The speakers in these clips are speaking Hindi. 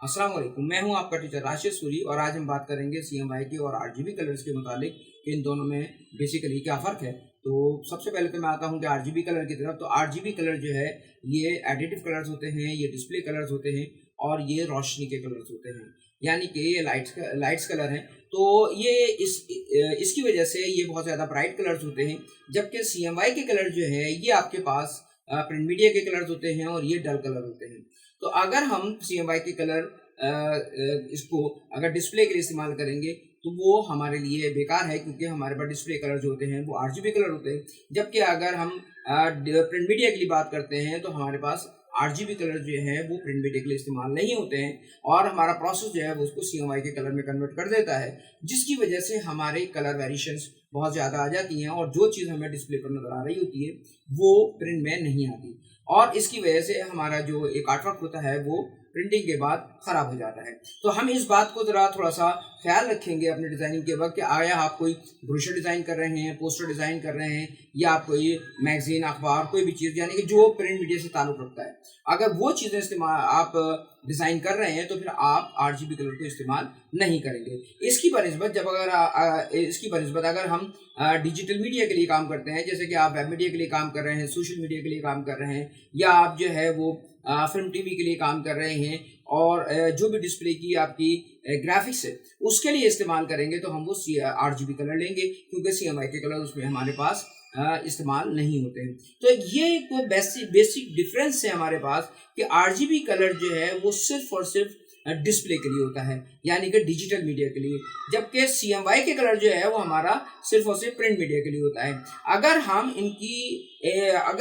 अस्सलाम वालेकुम, मैं हूं आपका टीचर राशिद सूरी और आज हम बात करेंगे CMYK और RGB कलर्स के मुतालिक कि इन दोनों में बेसिकली क्या फ़र्क है। तो सबसे पहले तो मैं आता हूं कि RGB कलर की तरफ। तो RGB कलर जो है ये एडिटिव कलर्स होते हैं, ये डिस्प्ले कलर्स होते हैं और ये रोशनी के कलर्स होते हैं, यानी कि ये लाइट्स कलर हैं। तो ये इसकी वजह से ये बहुत ज़्यादा ब्राइट कलर्स होते हैं, जबकि CMYK कलर जो है ये आपके पास प्रिंट मीडिया के कलर्स होते हैं और ये डल कलर होते हैं। तो अगर हम CMYK कलर इसको अगर डिस्प्ले के लिए इस्तेमाल करेंगे तो वो हमारे लिए बेकार है, क्योंकि हमारे पास डिस्प्ले कलर जो होते हैं वो RGB कलर होते हैं। जबकि अगर हम प्रिंट मीडिया के लिए बात करते हैं तो हमारे पास RGB कलर जो है वो प्रिंट मीडिया के लिए इस्तेमाल नहीं होते हैं और हमारा प्रोसेस जो है वो उसको CMYK कलर में कन्वर्ट कर देता है, जिसकी वजह से हमारे कलर वेरिएशंस बहुत ज़्यादा आ जाती हैं और जो चीज़ हमें डिस्प्ले पर नज़र आ रही होती है वो प्रिंट में नहीं आती और इसकी वजह से हमारा जो एक आर्टवर्क होता है वो प्रिंटिंग के बाद ख़राब हो जाता है। तो हम इस बात को ज़रा थोड़ा सा ख्याल रखेंगे अपने डिज़ाइनिंग के वक्त कि आया आप कोई ब्रोशर डिज़ाइन कर रहे हैं, पोस्टर डिज़ाइन कर रहे हैं या आप कोई मैगजीन, अखबार, कोई भी चीज़ यानी कि जो प्रिंट मीडिया से ताल्लुक़ रखता है, अगर वो चीज़ें इस्तेमाल आप डिज़ाइन कर रहे हैं तो फिर आप RGB कलर को इस्तेमाल नहीं करेंगे। इसकी बनिस्बत अगर हम डिजिटल मीडिया के लिए काम करते हैं, जैसे कि आप वेब मीडिया के लिए काम कर रहे हैं, सोशल मीडिया के लिए काम कर रहे हैं या आप जो है वो फिल्म टीवी के लिए काम कर रहे हैं और जो भी डिस्प्ले की आपकी ग्राफिक्स है उसके लिए इस्तेमाल करेंगे तो हम वो RGB कलर लेंगे, क्योंकि CMYK कलर उसमें हमारे पास इस्तेमाल नहीं होते हैं। तो ये एक बेसिक डिफरेंस है हमारे पास कि RGB कलर जो है वो सिर्फ और सिर्फ डिस्प्ले के लिए होता है, यानी कि डिजिटल मीडिया के लिए, जबकि CMYK कलर जो है वो हमारा सिर्फ और सिर्फ प्रिंट मीडिया के लिए होता है। अगर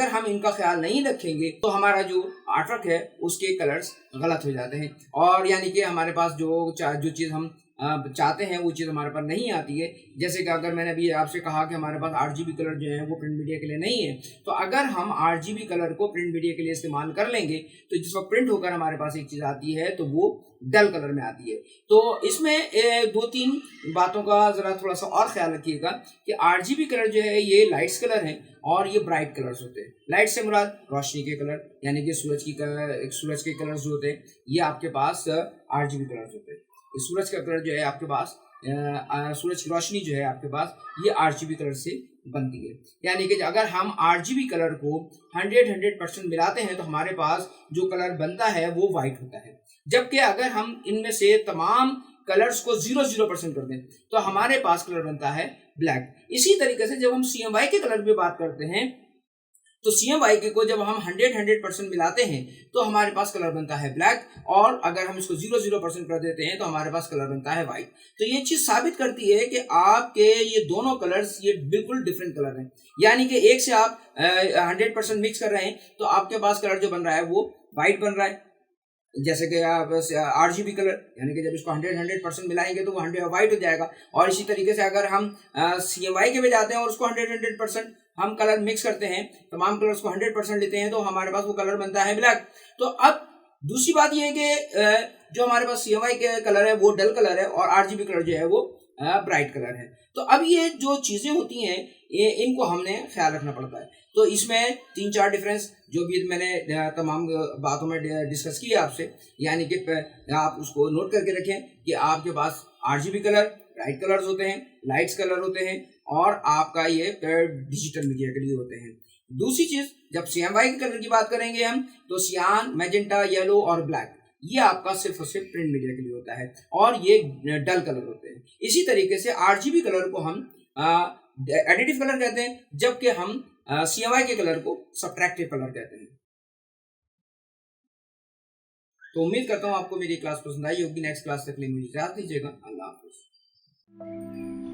हम इनका ख्याल नहीं रखेंगे तो हमारा जो आर्टवर्क है उसके कलर्स गलत हो जाते हैं और यानी कि हमारे पास जो चीज़ हम चाहते हैं वो चीज़ हमारे पास नहीं आती है। जैसे कि अगर मैंने अभी आपसे कहा कि हमारे पास RGB कलर जो है वो प्रिंट मीडिया के लिए नहीं है, तो अगर हम RGB कलर को प्रिंट मीडिया के लिए इस्तेमाल कर लेंगे तो जिस वक्त प्रिंट होकर हमारे पास एक चीज़ आती है तो वो डल कलर में आती है। तो इसमें दो तीन बातों का ज़रा थोड़ा सा और ख्याल रखिएगा कि RGB कलर जो है ये लाइट्स कलर हैं और ये ब्राइट कलर्स होते हैं। लाइट से मुराद रोशनी के कलर, यानी कि सूरज के कलर्स जो होते हैं ये आपके पास RGB कलर्स होते हैं। सूरज का कलर जो है आपके पास सूरज की रोशनी जो है आपके पास ये RGB कलर से बनती है, यानी कि अगर हम RGB कलर को 100% मिलाते हैं तो हमारे पास जो कलर बनता है वो वाइट होता है। जबकि अगर हम इनमें से तमाम कलर्स को 0% कर दें तो हमारे पास कलर बनता है ब्लैक। इसी तरीके से जब हम CMYK कलर की बात करते हैं तो CMYK को जब हम 100% मिलाते हैं तो हमारे पास कलर बनता है ब्लैक और अगर हम इसको 0% कर देते हैं तो हमारे पास कलर बनता है वाइट। तो ये चीज़ साबित करती है कि आपके ये दोनों कलर्स ये बिल्कुल डिफरेंट कलर हैं, यानी कि एक से आप 100% मिक्स कर रहे हैं तो आपके पास कलर जो बन रहा है वो वाइट बन रहा है। जैसे कि आप RGB कलर, यानी कि जब इसको 100% मिलाएंगे तो वो 100 वाइट हो जाएगा। और इसी तरीके से अगर हम CMYK में जाते हैं और उसको 100% हम कलर मिक्स करते हैं, तमाम कलर्स को 100% लेते हैं तो हमारे पास वो कलर बनता है ब्लैक। तो अब दूसरी बात ये है कि जो हमारे पास CMYK कलर है वो डल कलर है और RGB कलर जो है वो ब्राइट कलर है। तो अब ये जो चीज़ें होती हैं इनको हमने ख्याल रखना पड़ता है। तो इसमें 3-4 डिफरेंस जो भी मैंने तमाम बातों में डिस्कस किया आपसे, यानी कि आप उसको नोट करके रखें कि आपके पास RGB कलर ब्राइट कलर्स होते हैं, लाइट्स कलर होते हैं और आपका ये डिजिटल मीडिया के लिए होते हैं। दूसरी चीज़, जब CMYK कलर की बात करेंगे हम तो सियान, मैजेंटा, येलो और ब्लैक ये आपका सिर्फ और सिर्फ प्रिंट मीडिया के लिए होता है और ये डल कलर होते हैं। इसी तरीके से RGB कलर को हम एडिटिव कलर कहते हैं, जबकि हम CMYK कलर को सब्ट्रैक्टिव कलर कहते हैं। तो उम्मीद करता हूँ आपको मेरी क्लास पसंद आई होगी। नेक्स्ट क्लास तक के लिए मुझे इजाज़त दीजिएगा। अल्लाह हाफ़िज़।